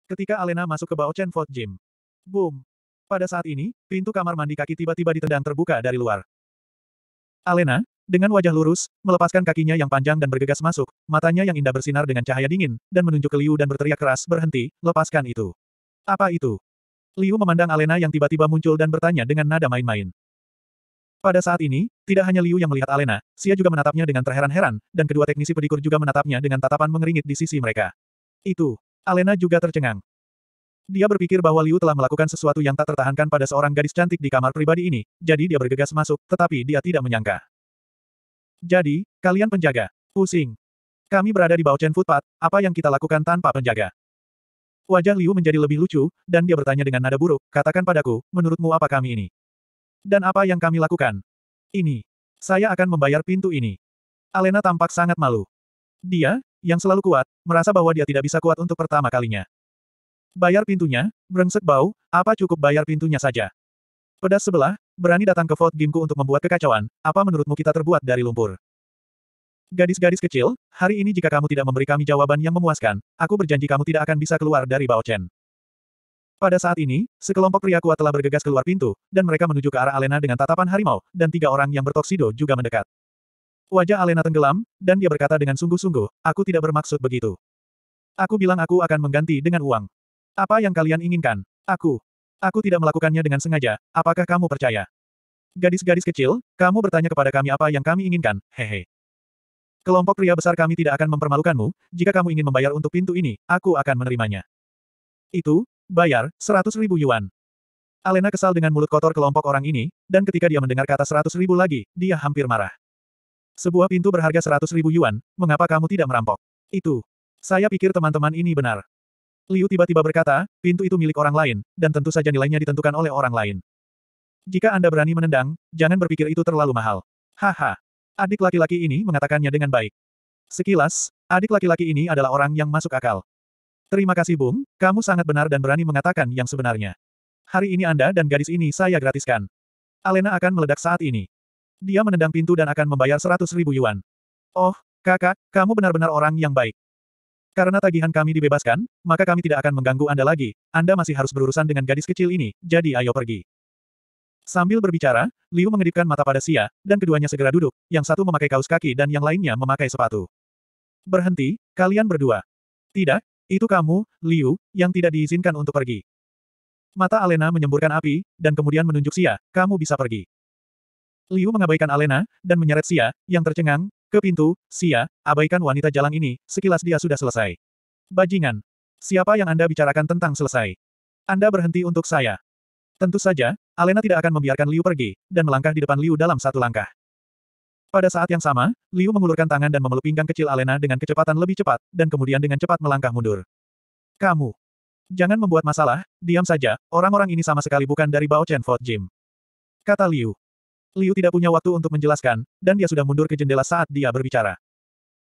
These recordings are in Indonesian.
Ketika Alena masuk ke Baochen Fort Gym. Boom! Pada saat ini, pintu kamar mandi kaki tiba-tiba ditendang terbuka dari luar. Alena, dengan wajah lurus, melepaskan kakinya yang panjang dan bergegas masuk, matanya yang indah bersinar dengan cahaya dingin, dan menunjuk ke Liu dan berteriak keras, "Berhenti, lepaskan itu." "Apa itu?" Liu memandang Alena yang tiba-tiba muncul dan bertanya dengan nada main-main. Pada saat ini, tidak hanya Liu yang melihat Alena, Xia juga menatapnya dengan terheran-heran, dan kedua teknisi pedikur juga menatapnya dengan tatapan mengeringit di sisi mereka. Itu. Alena juga tercengang. Dia berpikir bahwa Liu telah melakukan sesuatu yang tak tertahankan pada seorang gadis cantik di kamar pribadi ini, jadi dia bergegas masuk, tetapi dia tidak menyangka. "Jadi, kalian penjaga. Pusing. Kami berada di Baochen Footpath, apa yang kita lakukan tanpa penjaga?" Wajah Liu menjadi lebih lucu, dan dia bertanya dengan nada buruk, "Katakan padaku, menurutmu apa kami ini? Dan apa yang kami lakukan? Ini. Saya akan membayar pintu ini." Alena tampak sangat malu. Dia, yang selalu kuat, merasa bahwa dia tidak bisa kuat untuk pertama kalinya. "Bayar pintunya, brengsek bau, apa cukup bayar pintunya saja? Pedas sebelah, berani datang ke Fort Gymku untuk membuat kekacauan, apa menurutmu kita terbuat dari lumpur? Gadis-gadis kecil, hari ini jika kamu tidak memberi kami jawaban yang memuaskan, aku berjanji kamu tidak akan bisa keluar dari Baochen." Pada saat ini, sekelompok pria kuat telah bergegas keluar pintu, dan mereka menuju ke arah Alena dengan tatapan harimau, dan tiga orang yang bertoksido juga mendekat. Wajah Alena tenggelam, dan dia berkata dengan sungguh-sungguh, "Aku tidak bermaksud begitu. Aku bilang aku akan mengganti dengan uang. Apa yang kalian inginkan? Aku. Aku tidak melakukannya dengan sengaja, apakah kamu percaya? Gadis-gadis kecil, kamu bertanya kepada kami apa yang kami inginkan, hehe. Kelompok pria besar kami tidak akan mempermalukanmu, jika kamu ingin membayar untuk pintu ini, aku akan menerimanya. Itu, bayar, 100.000 yuan." Alena kesal dengan mulut kotor kelompok orang ini, dan ketika dia mendengar kata 100.000 lagi, dia hampir marah. "Sebuah pintu berharga 100.000 yuan, mengapa kamu tidak merampok? Itu. Saya pikir teman-teman ini benar." Liu tiba-tiba berkata, "Pintu itu milik orang lain, dan tentu saja nilainya ditentukan oleh orang lain. Jika Anda berani menendang, jangan berpikir itu terlalu mahal." Haha. Adik laki-laki ini mengatakannya dengan baik. Sekilas, adik laki-laki ini adalah orang yang masuk akal. "Terima kasih Bung, kamu sangat benar dan berani mengatakan yang sebenarnya. Hari ini Anda dan gadis ini saya gratiskan." Alena akan meledak saat ini. Dia menendang pintu dan akan membayar 100.000 yuan. "Oh, kakak, kamu benar-benar orang yang baik. Karena tagihan kami dibebaskan, maka kami tidak akan mengganggu Anda lagi. Anda masih harus berurusan dengan gadis kecil ini, jadi ayo pergi." Sambil berbicara, Liu mengedipkan mata pada Xia, dan keduanya segera duduk, yang satu memakai kaus kaki dan yang lainnya memakai sepatu. "Berhenti, kalian berdua. Tidak, itu kamu, Liu, yang tidak diizinkan untuk pergi." Mata Alena menyemburkan api, dan kemudian menunjuk Xia, "Kamu bisa pergi." Liu mengabaikan Alena, dan menyeret Xia, yang tercengang, ke pintu. "Xia, abaikan wanita jalang ini, sekilas dia sudah selesai." "Bajingan. Siapa yang Anda bicarakan tentang selesai? Anda berhenti untuk saya." Tentu saja, Alena tidak akan membiarkan Liu pergi, dan melangkah di depan Liu dalam satu langkah. Pada saat yang sama, Liu mengulurkan tangan dan memeluk pinggang kecil Alena dengan kecepatan lebih cepat, dan kemudian dengan cepat melangkah mundur. "Kamu. Jangan membuat masalah, diam saja, orang-orang ini sama sekali bukan dari Baochen Fort Gym," kata Liu. Liu tidak punya waktu untuk menjelaskan, dan dia sudah mundur ke jendela saat dia berbicara.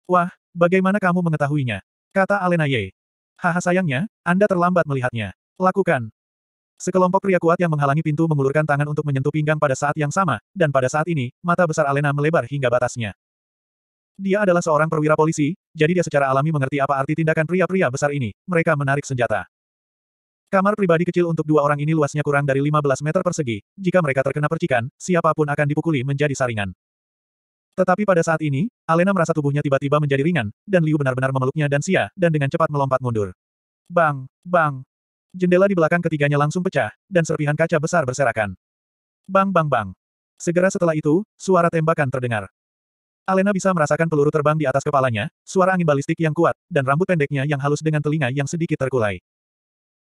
"Wah, bagaimana kamu mengetahuinya?" kata Alena Ye. "Haha sayangnya, Anda terlambat melihatnya. Lakukan." Sekelompok pria kuat yang menghalangi pintu mengulurkan tangan untuk menyentuh pinggang pada saat yang sama, dan pada saat ini, mata besar Alena melebar hingga batasnya. Dia adalah seorang perwira polisi, jadi dia secara alami mengerti apa arti tindakan pria-pria besar ini. Mereka menarik senjata. Kamar pribadi kecil untuk dua orang ini luasnya kurang dari 15 meter persegi. Jika mereka terkena percikan, siapapun akan dipukuli menjadi saringan. Tetapi pada saat ini, Alena merasa tubuhnya tiba-tiba menjadi ringan, dan Liu benar-benar memeluknya dan Xia, dan dengan cepat melompat mundur. Bang! Bang! Jendela di belakang ketiganya langsung pecah, dan serpihan kaca besar berserakan. Bang bang bang. Segera setelah itu, suara tembakan terdengar. Alena bisa merasakan peluru terbang di atas kepalanya, suara angin balistik yang kuat, dan rambut pendeknya yang halus dengan telinga yang sedikit terkulai.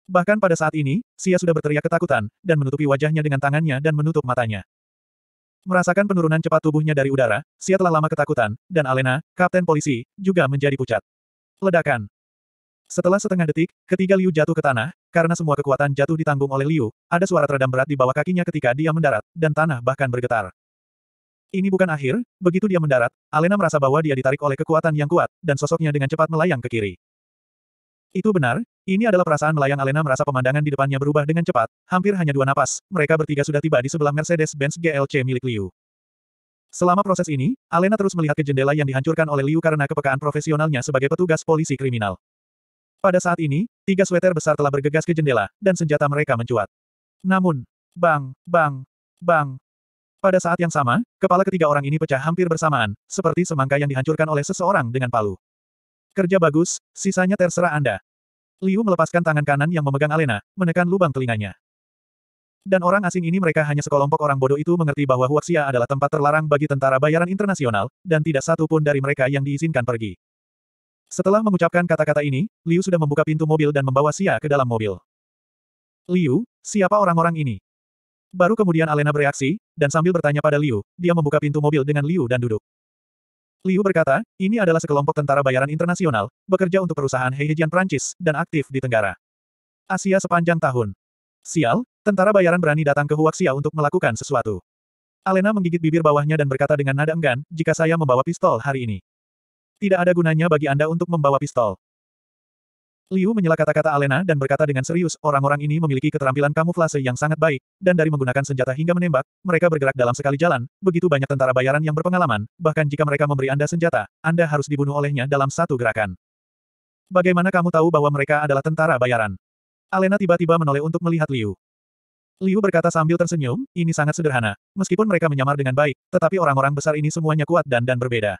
Bahkan pada saat ini, Xia sudah berteriak ketakutan, dan menutupi wajahnya dengan tangannya dan menutup matanya. Merasakan penurunan cepat tubuhnya dari udara, Xia telah lama ketakutan, dan Alena, kapten polisi, juga menjadi pucat. Ledakan. Setelah setengah detik, ketiga Liu jatuh ke tanah, karena semua kekuatan jatuh ditanggung oleh Liu, ada suara teredam berat di bawah kakinya ketika dia mendarat, dan tanah bahkan bergetar. Ini bukan akhir, begitu dia mendarat, Alena merasa bahwa dia ditarik oleh kekuatan yang kuat, dan sosoknya dengan cepat melayang ke kiri. Itu benar, ini adalah perasaan melayang Alena merasa pemandangan di depannya berubah dengan cepat, hampir hanya 2 napas, mereka bertiga sudah tiba di sebelah Mercedes-Benz GLC milik Liu. Selama proses ini, Alena terus melihat ke jendela yang dihancurkan oleh Liu karena kepekaan profesionalnya sebagai petugas polisi kriminal. Pada saat ini, 3 sweater besar telah bergegas ke jendela, dan senjata mereka mencuat. Namun, bang, bang, bang. Pada saat yang sama, kepala ketiga orang ini pecah hampir bersamaan, seperti semangka yang dihancurkan oleh seseorang dengan palu. Kerja bagus, sisanya terserah Anda. Liu melepaskan tangan kanan yang memegang Alena, menekan lubang telinganya. Dan orang asing ini mereka hanya sekelompok orang bodoh itu mengerti bahwa Huaxia adalah tempat terlarang bagi tentara bayaran internasional, dan tidak satu pun dari mereka yang diizinkan pergi. Setelah mengucapkan kata-kata ini, Liu sudah membuka pintu mobil dan membawa Xia ke dalam mobil. Liu, siapa orang-orang ini? Baru kemudian Alena bereaksi, dan sambil bertanya pada Liu, dia membuka pintu mobil dengan Liu dan duduk. Liu berkata, ini adalah sekelompok tentara bayaran internasional, bekerja untuk perusahaan Heijian Prancis, dan aktif di Tenggara Asia sepanjang tahun. Sial, tentara bayaran berani datang ke Huaxia untuk melakukan sesuatu. Alena menggigit bibir bawahnya dan berkata dengan nada enggan, jika saya membawa pistol hari ini. Tidak ada gunanya bagi Anda untuk membawa pistol. Liu menyela kata-kata Alena dan berkata dengan serius, orang-orang ini memiliki keterampilan kamuflase yang sangat baik, dan dari menggunakan senjata hingga menembak, mereka bergerak dalam sekali jalan, begitu banyak tentara bayaran yang berpengalaman, bahkan jika mereka memberi Anda senjata, Anda harus dibunuh olehnya dalam satu gerakan. Bagaimana kamu tahu bahwa mereka adalah tentara bayaran? Alena tiba-tiba menoleh untuk melihat Liu. Liu berkata sambil tersenyum, ini sangat sederhana, meskipun mereka menyamar dengan baik, tetapi orang-orang besar ini semuanya kuat dan berbeda.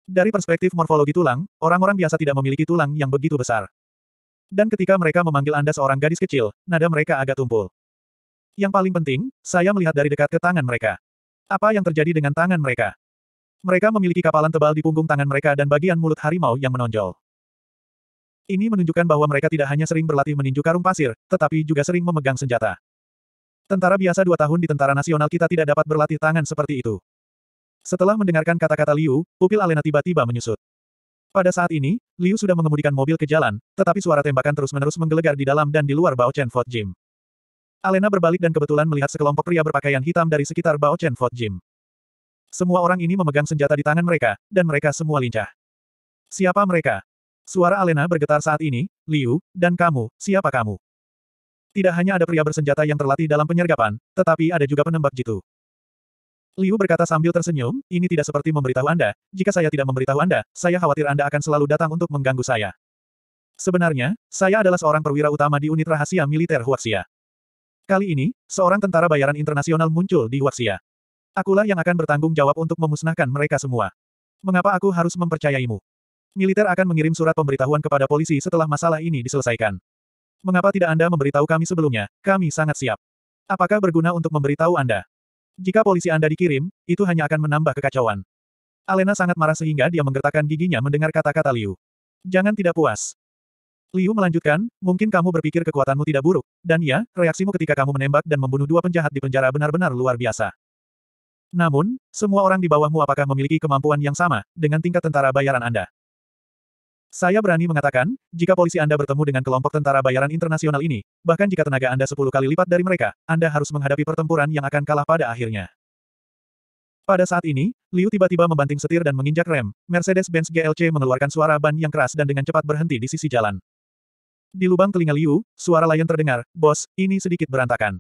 Dari perspektif morfologi tulang, orang-orang biasa tidak memiliki tulang yang begitu besar. Dan ketika mereka memanggil Anda seorang gadis kecil, nada mereka agak tumpul. Yang paling penting, saya melihat dari dekat ke tangan mereka. Apa yang terjadi dengan tangan mereka? Mereka memiliki kapalan tebal di punggung tangan mereka dan bagian mulut harimau yang menonjol. Ini menunjukkan bahwa mereka tidak hanya sering berlatih meninju karung pasir, tetapi juga sering memegang senjata. Tentara biasa 2 tahun di tentara nasional kita tidak dapat berlatih tangan seperti itu. Setelah mendengarkan kata-kata Liu, pupil Alena tiba-tiba menyusut. Pada saat ini, Liu sudah mengemudikan mobil ke jalan, tetapi suara tembakan terus-menerus menggelegar di dalam dan di luar Baochen Fort Gym. Alena berbalik dan kebetulan melihat sekelompok pria berpakaian hitam dari sekitar Baochen Fort Gym. Semua orang ini memegang senjata di tangan mereka, dan mereka semua lincah. Siapa mereka? Suara Alena bergetar saat ini, Liu, dan kamu, siapa kamu? Tidak hanya ada pria bersenjata yang terlatih dalam penyergapan, tetapi ada juga penembak jitu. Liu berkata sambil tersenyum, ini tidak seperti memberitahu Anda, jika saya tidak memberitahu Anda, saya khawatir Anda akan selalu datang untuk mengganggu saya. Sebenarnya, saya adalah seorang perwira utama di unit rahasia militer Huaxia. Kali ini, seorang tentara bayaran internasional muncul di Huaxia. Akulah yang akan bertanggung jawab untuk memusnahkan mereka semua. Mengapa aku harus mempercayaimu? Militer akan mengirim surat pemberitahuan kepada polisi setelah masalah ini diselesaikan. Mengapa tidak Anda memberitahu kami sebelumnya? Kami sangat siap. Apakah berguna untuk memberitahu Anda? Jika polisi Anda dikirim, itu hanya akan menambah kekacauan. Alena sangat marah sehingga dia menggertakkan giginya mendengar kata-kata Liu. Jangan tidak puas. Liu melanjutkan, mungkin kamu berpikir kekuatanmu tidak buruk, dan ya, reaksimu ketika kamu menembak dan membunuh 2 penjahat di penjara benar-benar luar biasa. Namun, semua orang di bawahmu apakah memiliki kemampuan yang sama, dengan tingkat tentara bayaran Anda? Saya berani mengatakan, jika polisi Anda bertemu dengan kelompok tentara bayaran internasional ini, bahkan jika tenaga Anda 10 kali lipat dari mereka, Anda harus menghadapi pertempuran yang akan kalah pada akhirnya. Pada saat ini, Liu tiba-tiba membanting setir dan menginjak rem, Mercedes-Benz GLC mengeluarkan suara ban yang keras dan dengan cepat berhenti di sisi jalan. Di lubang telinga Liu, suara layan terdengar, bos, ini sedikit berantakan.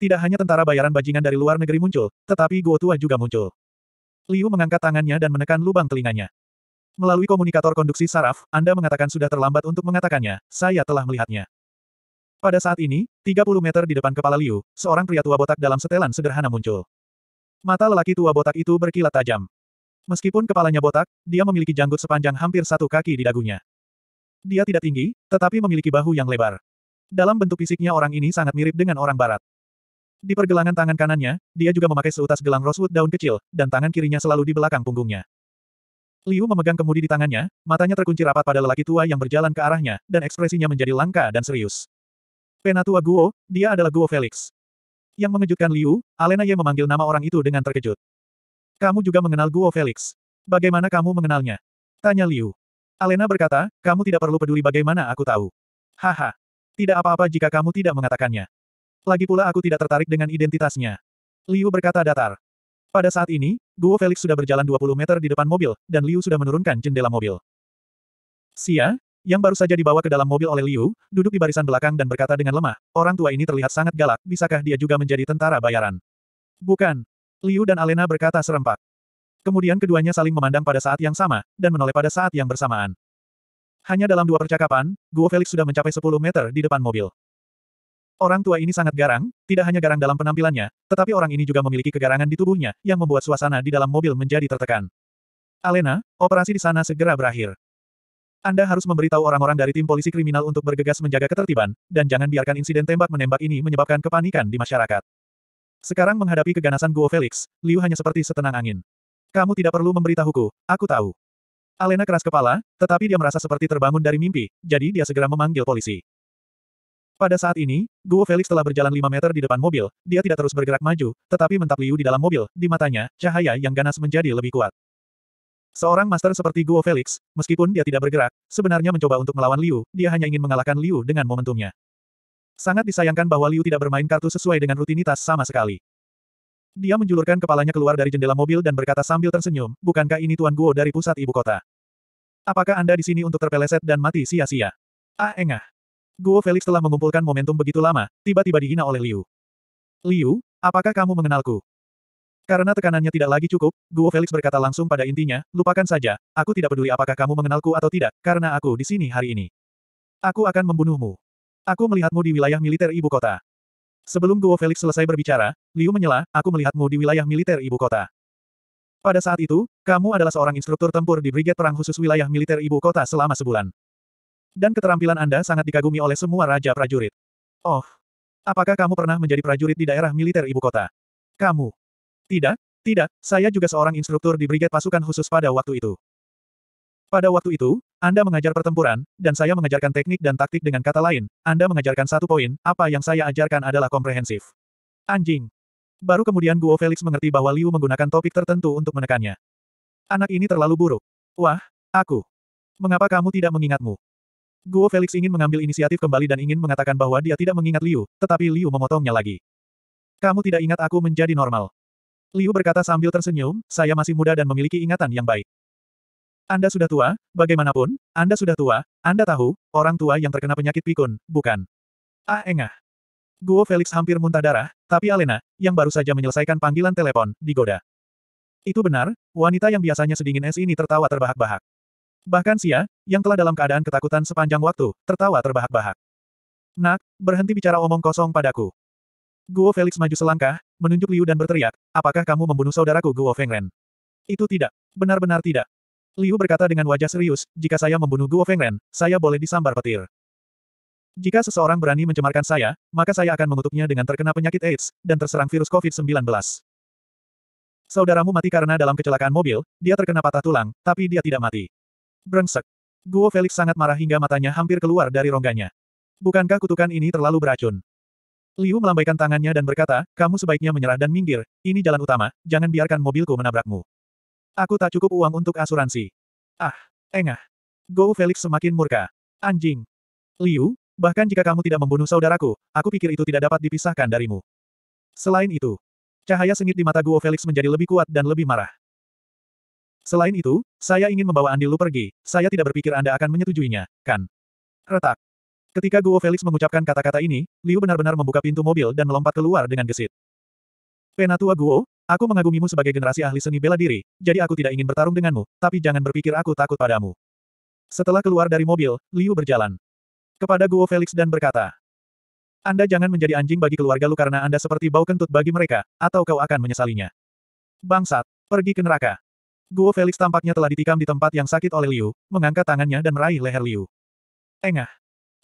Tidak hanya tentara bayaran bajingan dari luar negeri muncul, tetapi Guo tua juga muncul. Liu mengangkat tangannya dan menekan lubang telinganya. Melalui komunikator konduksi saraf, Anda mengatakan sudah terlambat untuk mengatakannya, saya telah melihatnya. Pada saat ini, 30 meter di depan kepala Liu, seorang pria tua botak dalam setelan sederhana muncul. Mata lelaki tua botak itu berkilat tajam. Meskipun kepalanya botak, dia memiliki janggut sepanjang hampir 1 kaki di dagunya. Dia tidak tinggi, tetapi memiliki bahu yang lebar. Dalam bentuk fisiknya orang ini sangat mirip dengan orang barat. Di pergelangan tangan kanannya, dia juga memakai seutas gelang rosewood daun kecil, dan tangan kirinya selalu di belakang punggungnya. Liu memegang kemudi di tangannya, matanya terkunci rapat pada lelaki tua yang berjalan ke arahnya, dan ekspresinya menjadi langka dan serius. Penatua Guo, dia adalah Guo Felix. Yang mengejutkan Liu, Alena Ye memanggil nama orang itu dengan terkejut. Kamu juga mengenal Guo Felix. Bagaimana kamu mengenalnya? Tanya Liu. Alena berkata, kamu tidak perlu peduli bagaimana aku tahu. Haha. Tidak apa-apa jika kamu tidak mengatakannya. Lagi pula aku tidak tertarik dengan identitasnya. Liu berkata datar. Pada saat ini, Guo Felix sudah berjalan 20 meter di depan mobil, dan Liu sudah menurunkan jendela mobil. Xia, yang baru saja dibawa ke dalam mobil oleh Liu, duduk di barisan belakang dan berkata dengan lemah, orang tua ini terlihat sangat galak, bisakah dia juga menjadi tentara bayaran? Bukan. Liu dan Alena berkata serempak. Kemudian keduanya saling memandang pada saat yang sama, dan menoleh pada saat yang bersamaan. Hanya dalam 2 percakapan, Guo Felix sudah mencapai 10 meter di depan mobil. Orang tua ini sangat garang, tidak hanya garang dalam penampilannya, tetapi orang ini juga memiliki kegarangan di tubuhnya, yang membuat suasana di dalam mobil menjadi tertekan. Alena, operasi di sana segera berakhir. Anda harus memberitahu orang-orang dari tim polisi kriminal untuk bergegas menjaga ketertiban, dan jangan biarkan insiden tembak-menembak ini menyebabkan kepanikan di masyarakat. Sekarang menghadapi keganasan Guo Felix, Liu hanya seperti setenang angin. Kamu tidak perlu memberitahuku, aku tahu. Alena keras kepala, tetapi dia merasa seperti terbangun dari mimpi, jadi dia segera memanggil polisi. Pada saat ini, Guo Felix telah berjalan 5 meter di depan mobil, dia tidak terus bergerak maju, tetapi mentap Liu di dalam mobil, di matanya, cahaya yang ganas menjadi lebih kuat. Seorang master seperti Guo Felix, meskipun dia tidak bergerak, sebenarnya mencoba untuk melawan Liu, dia hanya ingin mengalahkan Liu dengan momentumnya. Sangat disayangkan bahwa Liu tidak bermain kartu sesuai dengan rutinitas sama sekali. Dia menjulurkan kepalanya keluar dari jendela mobil dan berkata sambil tersenyum, bukankah ini Tuan Guo dari pusat ibu kota? Apakah Anda di sini untuk terpeleset dan mati sia-sia? Ah engah. Guo Felix telah mengumpulkan momentum begitu lama, tiba-tiba dihina oleh Liu. Liu, apakah kamu mengenalku? Karena tekanannya tidak lagi cukup, Guo Felix berkata langsung pada intinya, lupakan saja, aku tidak peduli apakah kamu mengenalku atau tidak, karena aku di sini hari ini. Aku akan membunuhmu. Aku melihatmu di wilayah militer ibu kota. Sebelum Guo Felix selesai berbicara, Liu menyela, aku melihatmu di wilayah militer ibu kota. Pada saat itu, kamu adalah seorang instruktur tempur di Brigade Perang Khusus Wilayah Militer Ibu Kota selama sebulan. Dan keterampilan Anda sangat dikagumi oleh semua raja prajurit. Oh, apakah kamu pernah menjadi prajurit di daerah militer ibu kota? Kamu? Tidak, tidak, saya juga seorang instruktur di Brigade Pasukan Khusus pada waktu itu. Pada waktu itu, Anda mengajar pertempuran, dan saya mengajarkan teknik dan taktik dengan kata lain, Anda mengajarkan satu poin, apa yang saya ajarkan adalah komprehensif. Anjing. Baru kemudian Guo Felix mengerti bahwa Liu menggunakan topik tertentu untuk menekannya. Anak ini terlalu buruk. Wah, aku. Mengapa kamu tidak mengingatmu? Guo Felix ingin mengambil inisiatif kembali dan ingin mengatakan bahwa dia tidak mengingat Liu, tetapi Liu memotongnya lagi. Kamu tidak ingat aku menjadi normal. Liu berkata sambil tersenyum, saya masih muda dan memiliki ingatan yang baik. Anda sudah tua, bagaimanapun, Anda sudah tua, Anda tahu, orang tua yang terkena penyakit pikun, bukan? Ah engah. Guo Felix hampir muntah darah, tapi Alena, yang baru saja menyelesaikan panggilan telepon, digoda. Itu benar, wanita yang biasanya sedingin es ini tertawa terbahak-bahak. Bahkan Xia, yang telah dalam keadaan ketakutan sepanjang waktu, tertawa terbahak-bahak. Nak, berhenti bicara omong kosong padaku. Guo Felix maju selangkah, menunjuk Liu dan berteriak, apakah kamu membunuh saudaraku Guo Fengren? Itu tidak. Benar-benar tidak. Liu berkata dengan wajah serius, jika saya membunuh Guo Fengren, saya boleh disambar petir. Jika seseorang berani mencemarkan saya, maka saya akan mengutuknya dengan terkena penyakit AIDS, dan terserang virus COVID-19. Saudaramu mati karena dalam kecelakaan mobil, dia terkena patah tulang, tapi dia tidak mati. Brengsek. Guo Felix sangat marah hingga matanya hampir keluar dari rongganya. Bukankah kutukan ini terlalu beracun? Liu melambaikan tangannya dan berkata, kamu sebaiknya menyerah dan minggir, ini jalan utama, jangan biarkan mobilku menabrakmu. Aku tak cukup uang untuk asuransi. Ah, engah. Guo Felix semakin murka. Anjing. Liu, bahkan jika kamu tidak membunuh saudaraku, aku pikir itu tidak dapat dipisahkan darimu. Selain itu, cahaya sengit di mata Guo Felix menjadi lebih kuat dan lebih marah. Selain itu, saya ingin membawa Andil Lu pergi, saya tidak berpikir Anda akan menyetujuinya, kan? Retak. Ketika Guo Felix mengucapkan kata-kata ini, Liu benar-benar membuka pintu mobil dan melompat keluar dengan gesit. Penatua Guo, aku mengagumimu sebagai generasi ahli seni bela diri, jadi aku tidak ingin bertarung denganmu, tapi jangan berpikir aku takut padamu. Setelah keluar dari mobil, Liu berjalan kepada Guo Felix dan berkata, Anda jangan menjadi anjing bagi keluarga Lu karena Anda seperti bau kentut bagi mereka, atau kau akan menyesalinya. Bangsat, pergi ke neraka. Guo Felix tampaknya telah ditikam di tempat yang sakit oleh Liu, mengangkat tangannya dan meraih leher Liu. Engah.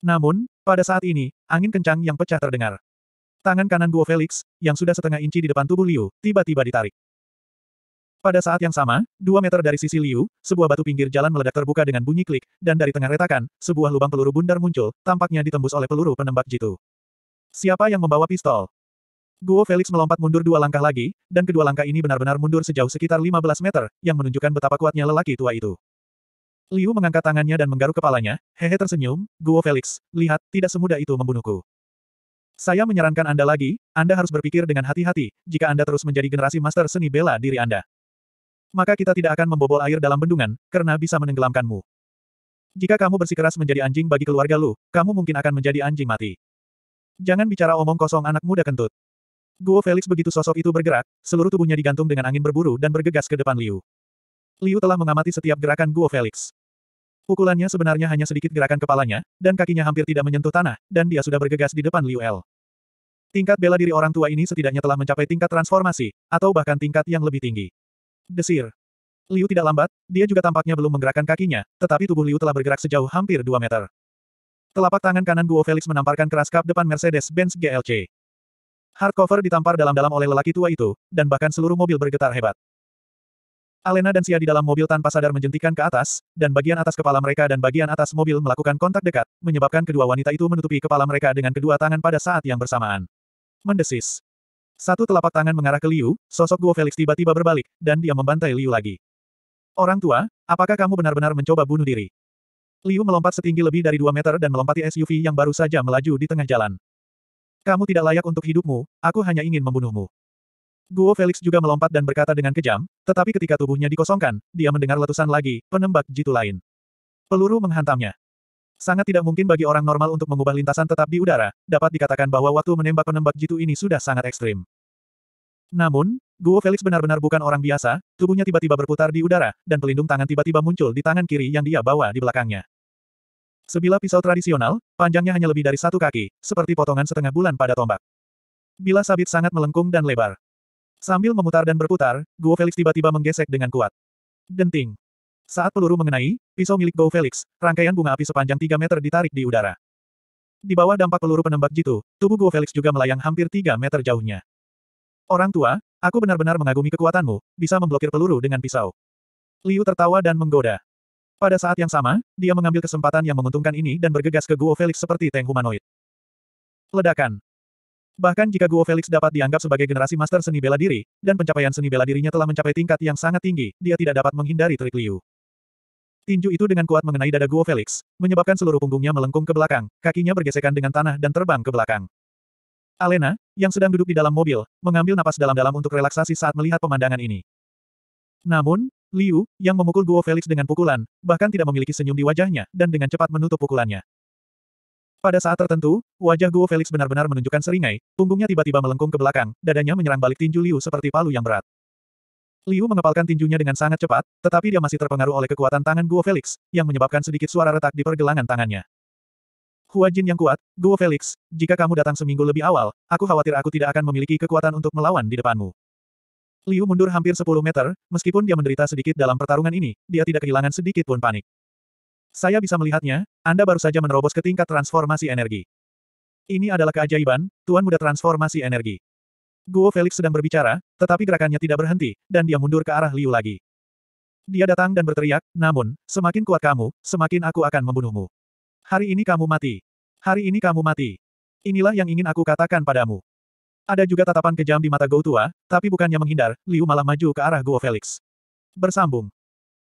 Namun, pada saat ini, angin kencang yang pecah terdengar. Tangan kanan Guo Felix, yang sudah setengah inci di depan tubuh Liu, tiba-tiba ditarik. Pada saat yang sama, 2 meter dari sisi Liu, sebuah batu pinggir jalan meledak terbuka dengan bunyi klik, dan dari tengah retakan, sebuah lubang peluru bundar muncul, tampaknya ditembus oleh peluru penembak jitu. Siapa yang membawa pistol? Guo Felix melompat mundur 2 langkah lagi, dan kedua langkah ini benar-benar mundur sejauh sekitar 15 meter, yang menunjukkan betapa kuatnya lelaki tua itu. Liu mengangkat tangannya dan menggaruk kepalanya, hehe tersenyum, Guo Felix, lihat, tidak semudah itu membunuhku. Saya menyarankan Anda lagi, Anda harus berpikir dengan hati-hati, jika Anda terus menjadi generasi master seni bela diri Anda. Maka kita tidak akan membobol air dalam bendungan, karena bisa menenggelamkanmu. Jika kamu bersikeras menjadi anjing bagi keluarga Lu, kamu mungkin akan menjadi anjing mati. Jangan bicara omong kosong anak muda kentut. Guo Felix begitu sosok itu bergerak, seluruh tubuhnya digantung dengan angin berburu dan bergegas ke depan Liu. Liu telah mengamati setiap gerakan Guo Felix. Pukulannya sebenarnya hanya sedikit gerakan kepalanya, dan kakinya hampir tidak menyentuh tanah, dan dia sudah bergegas di depan Liu El. Tingkat bela diri orang tua ini setidaknya telah mencapai tingkat transformasi, atau bahkan tingkat yang lebih tinggi. Desir. Liu tidak lambat, dia juga tampaknya belum menggerakkan kakinya, tetapi tubuh Liu telah bergerak sejauh hampir 2 meter. Telapak tangan kanan Guo Felix menamparkan keras kap depan Mercedes-Benz GLC. Hardcover ditampar dalam-dalam oleh lelaki tua itu, dan bahkan seluruh mobil bergetar hebat. Alena dan Xia di dalam mobil tanpa sadar menjentikan ke atas, dan bagian atas kepala mereka dan bagian atas mobil melakukan kontak dekat, menyebabkan kedua wanita itu menutupi kepala mereka dengan kedua tangan pada saat yang bersamaan. Mendesis. Satu telapak tangan mengarah ke Liu, sosok Guo Felix tiba-tiba berbalik, dan dia membantai Liu lagi. Orang tua, apakah kamu benar-benar mencoba bunuh diri? Liu melompat setinggi lebih dari 2 meter dan melompati SUV yang baru saja melaju di tengah jalan. Kamu tidak layak untuk hidupmu, aku hanya ingin membunuhmu. Guo Felix juga melompat dan berkata dengan kejam, tetapi ketika tubuhnya dikosongkan, dia mendengar letusan lagi, penembak jitu lain. Peluru menghantamnya. Sangat tidak mungkin bagi orang normal untuk mengubah lintasan tetap di udara, dapat dikatakan bahwa waktu menembak penembak jitu ini sudah sangat ekstrim. Namun, Guo Felix benar-benar bukan orang biasa, tubuhnya tiba-tiba berputar di udara, dan pelindung tangan tiba-tiba muncul di tangan kiri yang dia bawa di belakangnya. Sebilah pisau tradisional, panjangnya hanya lebih dari 1 kaki, seperti potongan setengah bulan pada tombak. Bilah sabit sangat melengkung dan lebar. Sambil memutar dan berputar, Guo Felix tiba-tiba menggesek dengan kuat. Denting. Saat peluru mengenai pisau milik Guo Felix, rangkaian bunga api sepanjang 3 meter ditarik di udara. Di bawah dampak peluru penembak jitu, tubuh Guo Felix juga melayang hampir 3 meter jauhnya. Orang tua, aku benar-benar mengagumi kekuatanmu, bisa memblokir peluru dengan pisau. Liu tertawa dan menggoda. Pada saat yang sama, dia mengambil kesempatan yang menguntungkan ini dan bergegas ke Guo Felix seperti tank humanoid. Ledakan. Bahkan jika Guo Felix dapat dianggap sebagai generasi master seni bela diri, dan pencapaian seni bela dirinya telah mencapai tingkat yang sangat tinggi, dia tidak dapat menghindari trik Liu. Tinju itu dengan kuat mengenai dada Guo Felix, menyebabkan seluruh punggungnya melengkung ke belakang, kakinya bergesekan dengan tanah dan terbang ke belakang. Alena, yang sedang duduk di dalam mobil, mengambil napas dalam-dalam untuk relaksasi saat melihat pemandangan ini. Namun, Liu, yang memukul Guo Felix dengan pukulan, bahkan tidak memiliki senyum di wajahnya, dan dengan cepat menutup pukulannya. Pada saat tertentu, wajah Guo Felix benar-benar menunjukkan seringai, punggungnya tiba-tiba melengkung ke belakang, dadanya menyerang balik tinju Liu seperti palu yang berat. Liu mengepalkan tinjunya dengan sangat cepat, tetapi dia masih terpengaruh oleh kekuatan tangan Guo Felix, yang menyebabkan sedikit suara retak di pergelangan tangannya. Hua Jin yang kuat, Guo Felix, jika kamu datang seminggu lebih awal, aku khawatir aku tidak akan memiliki kekuatan untuk melawan di depanmu. Liu mundur hampir 10 meter, meskipun dia menderita sedikit dalam pertarungan ini, dia tidak kehilangan sedikit pun panik. Saya bisa melihatnya, Anda baru saja menerobos ke tingkat transformasi energi. Ini adalah keajaiban, Tuan Muda Transformasi Energi. Guo Felix sedang berbicara, tetapi gerakannya tidak berhenti, dan dia mundur ke arah Liu lagi. Dia datang dan berteriak, namun, semakin kuat kamu, semakin aku akan membunuhmu. Hari ini kamu mati. Hari ini kamu mati. Inilah yang ingin aku katakan padamu. Ada juga tatapan kejam di mata Gou tua, tapi bukannya menghindar, Liu malah maju ke arah Guo Felix. Bersambung.